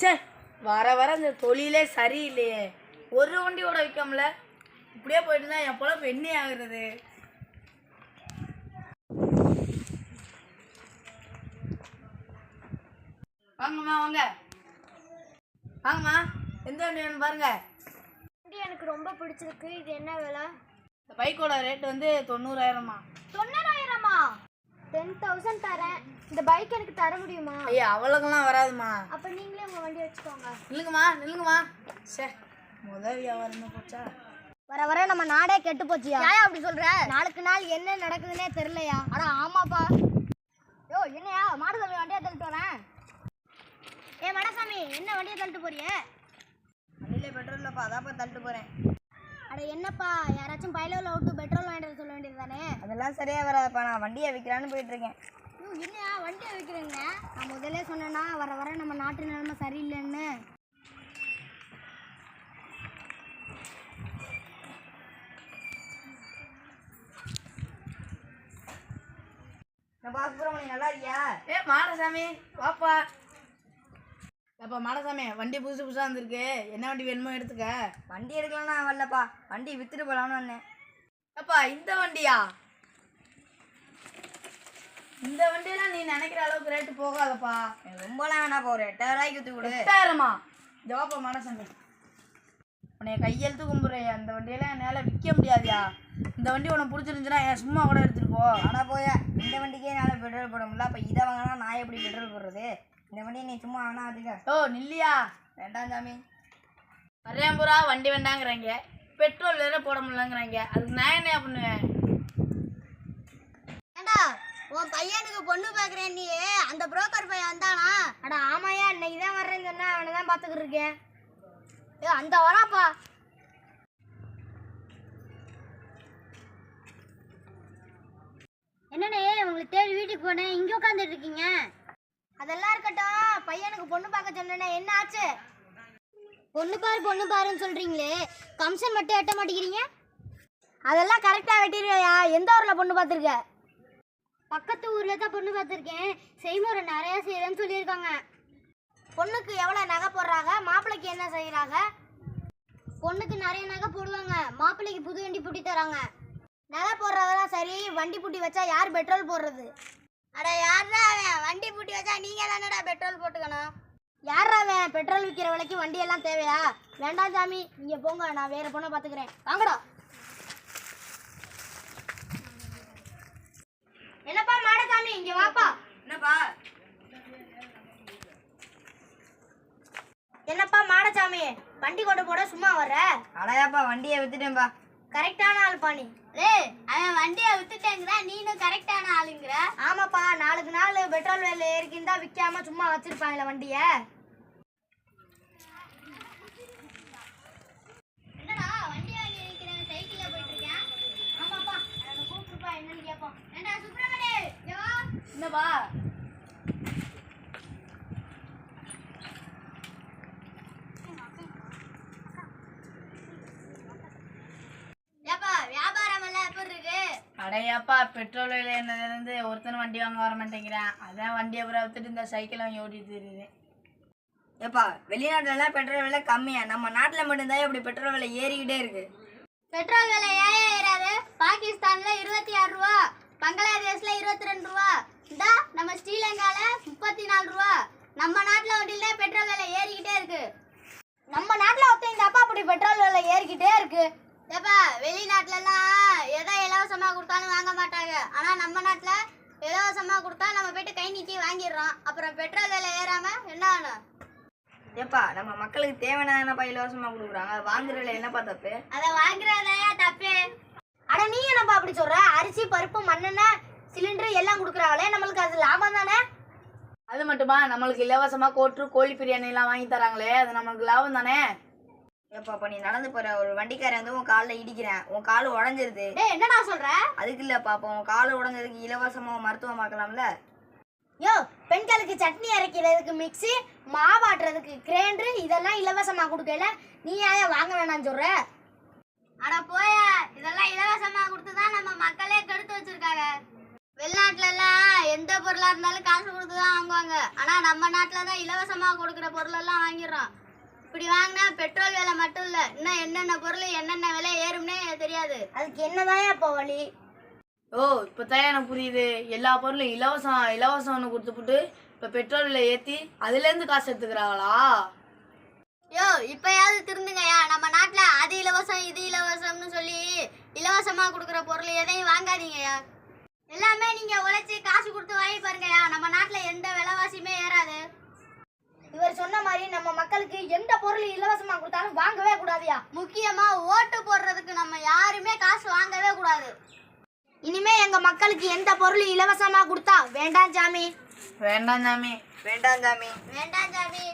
சே, வர வர இந்த தொழிலே சரியில்லையே. ஒரு வண்டியோட விற்காமல இப்படியே போயிட்டு இருந்தா என் பொழப்பு என்ன ஆகுறது? வாங்கம்மா வாங்க வாங்கம்மா, எந்த வண்டி வேணும் பாருங்க. வண்டி எனக்கு ரொம்ப பிடிச்சிருக்கு. இது என்ன விலை? இந்த பைக்கோட ரேட் வந்து 90,000மா. 90,000மா? 10,000 தரேன். இந்த பைக் எனக்கு தர முடியுமா? ஐயா அவ்வளோக்கெல்லாம் வராதுமா. அப்போ நீங்களே உங்கள் வண்டி வச்சுக்கோங்க. நில்லுங்கம்மா. சே, முதல் வியாபாரமே போச்சா? வர வர நம்ம நாடே கெட்டு போச்சியா? ஏன் அப்படி சொல்ற? நாளுக்கு நாள் என்ன நடக்குதுன்னே தெரியலையா? அட ஆமாப்பா. யோ என்னையா மாடசாமி வண்டியை தள்ளிட்டு வரேன். மடசாமி என்ன வண்டியை தள்ளிட்டு போறிய? வண்டியில பெட்ரோல் இல்லப்பா, அதாப்பா தள்ளிட்டு போறேன். அட என்னப்பா, யாராச்சும் பயிலவில் விட்டு பெட்ரோல் வாங்கிட்டு சொல்ல வேண்டியது தானே? அதெல்லாம் சரியா வராதுப்பா, நான் வண்டியை விற்கிறான்னு போயிட்டு இருக்கேன். என்னையா வண்டியை விற்கிறேங்க? நான் முதல்ல சொன்னேன்னா வர வர நம்ம நாட்டு நிலைமை சரியில்லைன்னு. பாசுப்ரமணி நல்லா இருக்கியா? மாடசாமி வாப்பா. அப்பா மாடசாமி, வண்டி புதுசா வந்திருக்கு, என்ன வண்டி வேணுமோ எடுத்துக்க. வண்டி எடுக்கலாம்னா வரலப்பா, வண்டி வித்துட்டு போலாம்னு வந்தேன். அப்பா இந்த வண்டியா? இந்த வண்டியெல்லாம் நீ நினைக்கிற அளவுக்கு ரேட்டு போகாதப்பா. ரொம்பலாம் வேணாப்பா, ஒரு 8,000 வித்து கொடு. 8,000மா? ஜவாப்பா மாடசாமி, உன்னைய கையெழுத்து கும்புறையா, இந்த வண்டியெல்லாம் என்னால் விற்க முடியாதியா. இந்த வண்டி உனக்கு பிடிச்சிருந்துச்சுன்னா என் சும்மா கூட எடுத்துட்டு போ. ஆனால் போய இந்த வண்டிக்கே என்னால் பெட்ரோல் போட முடியல, அப்போ இதை வாங்கினா நான் எப்படி பெட்ரோல் போடுறது? இந்த வண்டியை நீ சும்மா வேணா அதுக்க. ஓ நில்லியா? வேண்டாம் சாமி. வரையம்பூரா வண்டி வேண்டாங்கிறாங்க, பெட்ரோல் வேற போட முடியலங்கிறாங்க, அதுக்கு நான் என்ன பண்ணுவேன்? ஏண்டா உன் பையனுக்கு பொண்ணு பார்க்குறேன் நீ, அந்த புரோக்கர் பையன் வந்தானா? அட ஆமாயா, இன்னைக்கு தான் வர்றேன்னு சொன்னா அவனை தான் பார்த்துக்கிட்டு இருக்கேன். அந்த வராப்பா. என்னண்ணே உங்களுக்கு தேடி வீட்டுக்கு போனேன், இங்கே உட்காந்துட்டு இருக்கீங்க? அதெல்லாம் இருக்கட்டும், பையனுக்கு பொண்ணு பார்க்க சொன்னேனே என்ன ஆச்சு? பொண்ணு பாருன்னு சொல்றீங்களே, கமிஷன் மட்டும் எட்ட மாட்டேங்கிறீங்க. அதெல்லாம் கரெக்டாக வெட்டிடுவியா? எந்த ஊரில் பொண்ணு பார்த்துருக்க? பக்கத்து ஊரில் தான் பொண்ணு பார்த்துருக்கேன். செய்முறை நிறையா செய்கிறேன்னு சொல்லியிருக்காங்க. பொண்ணுக்கு எவ்வளோ நகை போடுறாங்க, மாப்பிள்ளைக்கு என்ன செய்கிறாங்க? பொண்ணுக்கு நிறைய நகை போடுவாங்க, மாப்பிள்ளைக்கு புது வண்டி பூட்டி தராங்க. நகை போடுறதெல்லாம் சரி, வண்டி பூட்டி வச்சா யார் பெட்ரோல் போடுறது? அட யாரா அவன், வண்டி பூட்டி வச்சா நீங்கள் தானடா பெட்ரோல் போட்டுக்கணும். யாரா அவன், பெட்ரோல் விற்கிற விலைக்கு வண்டியெல்லாம் தேவையா? வேண்டாம் சாமி, நீங்கள் போங்க, நான் வேறு பொண்ணை பார்த்துக்கிறேன். வாங்கடா. என்னப்பா மாடசாமி, இங்க வாப்பா. என்னப்பா? என்னப்பா மாடசாமி, வண்டி கொண்டு போட சும்மா வர்ற? அடையாப்பா, வண்டியை வித்துட்டேன்பா. கரெக்டான ஆள் பாணி. அவன் வண்டியை வித்துட்டேங்கிற, நீனும் கரெக்டான ஆளுங்கிற. ஆமாப்பா, நாளுக்கு நாள் பெட்ரோல் விலை ஏறிக்கிந்தா விற்காம சும்மா வச்சிருப்பாங்களே வண்டிய. என்னடா வண்டி வாங்கி நிற்கிறேன், சைக்கிள்ல போயிட்டு இருக்கேன். ஆமாப்பா, எனக்கு கூப்பிட்டுப்பா, என்னன்னு கேட்போம். ஏண்டா சுப்பிரமணி, என்னப்பா? வியாபாரம் எல்லாம் எப்படி இருக்கு? அடையாப்பா, பெட்ரோல் விலை என்னதுலேருந்து ஒருத்தனை வண்டி வாங்க வர மாட்டேங்கிறேன், அதான் வண்டியை அப்புறம் வித்துட்டு இந்த சைக்கிள் வாங்கி ஓட்டிட்டு தெரியுது. ஏப்பா, வெளிநாட்டுலலாம் பெட்ரோல் விலை கம்மியா, நம்ம நாட்டில் மட்டும்தான் இப்படி பெட்ரோல் விலை ஏறிக்கிட்டே இருக்கு. பெட்ரோல் விலை ஏறாது. பாகிஸ்தான்ல 26 ரூபா, பங்களாதேஷ்ல 22 ரூபா, இந்த நம்ம ஸ்ரீலங்கால 34 ரூபா. நம்ம நாட்டில் வண்டியில பெட்ரோல் விலை ஏறிக்கிட்டே இருக்கு. நம்ம நாட்டில் ஒருத்தங்க அப்பா அப்படி பெட்ரோல் விலை ஏறிக்கிட்டே இருக்கு. ஏப்பா, வெளிநாட்டுலலாம் எதை இலவசமாக கொடுத்தாலும் வாங்க மாட்டாங்க, ஆனால் நம்ம நாட்டில் இலவசமாக கொடுத்தா நம்ம போயிட்டு கை நீட்டி வாங்கிடுறோம். அப்புறம் பெட்ரோல் விலை ஏறாமல் என்ன ஆகும்? ஏப்பா, நம்ம மக்களுக்கு தேவையானப்பா இலவசமாக கொடுக்குறாங்க, அது வாங்குறதுல என்னப்பா தப்பு? அதை வாங்குறதையா தப்பு? அட நீ என்னப்பா அப்படி சொல்ற? அரிசி பருப்பு மண்ணெண்ணெய் சிலிண்டர் எல்லாம் கொடுக்குறாங்களே, நம்மளுக்கு அது லாபம் தானே? அது மட்டுமா, நம்மளுக்கு இலவசமாக கோட்டு கோழி பிரியாணி எல்லாம் வாங்கி தராங்களே, அது நம்மளுக்கு லாபம் தானே? ஏப்பா, நீ நடந்து போற ஒரு வண்டிக்காரன் வந்து உன் காலில் இடிக்கிறேன், உன் கால் உடஞ்சிருது. என்னடா சொல்ற? அதுக்கு இல்லப்பா, அப்போ உன் கால் உடஞ்சதுக்கு இலவசமாக மருத்துவம் பார்க்கலாம்ல. யோ, பெண்களுக்கு சட்னி அரைக்கிறதுக்கு மிக்ஸி, மாவாட்டுறதுக்கு கிரைண்டர், இதெல்லாம் இலவசமா கொடுக்கல, நீ ஏன் வாங்க வேணாம்னு சொல்ற? அட போய, இதெல்லாம் இலவசமா கொடுத்துதான் நம்ம மக்களே கெடுத்து வச்சிருக்காங்க. வெளிநாட்டுல எல்லாம் எந்த பொருளா இருந்தாலும் காசு கொடுத்து கொடுத்து தான் வாங்குவாங்க. ஆனா நம்ம நாட்டில் தான் இலவசமா கொடுக்குற பொருள் எல்லாம் வாங்கிடுறோம். இப்படி வாங்கினா பெட்ரோல் விலை மட்டும் இல்ல, இன்னும் என்னென்ன பொருள் என்னென்ன விலை ஏறும்னே தெரியாது. அதுக்கு என்னதான் இப்போ வழி? ஓ இப்போதான் எனக்கு புரியுது. எல்லா பொருளும் இலவசம்னு கொடுத்துப்புட்டு இப்போ பெட்ரோல் விலை ஏற்றி அதுலேருந்து காசு எடுத்துக்கிறாங்களா? யோ இப்பயாவது திருந்துங்கய்யா. நம்ம நாட்டில் அது இலவசம் இது இலவசம்னு சொல்லி இலவசமா கொடுக்குற பொருள் எதையும் வாங்காதீங்கய்யா. எல்லாமே நீங்க உழைச்சி காசு கொடுத்து வாங்கி பாருங்கய்யா. நம்ம நாட்டில் எந்த விலைவாசியுமே ஏறாது. இவர் சொன்ன மாதிரி நம்ம மக்களுக்கு எந்த பொருள் இலவசமா கொடுத்தாலும் வாங்கவே கூடாதுயா. முக்கியமா ஓட்டு போடுறதுக்கு நம்ம யாருமே காசு வாங்கவே கூடாது. இனிமே எங்க மக்களுக்கு எந்த பொருள் இலவசமா கொடுத்தா வேண்டாம் சாமி. வேண்டாம் சாமி. வேண்டாம் சாமி. வேண்டாம் சாமி.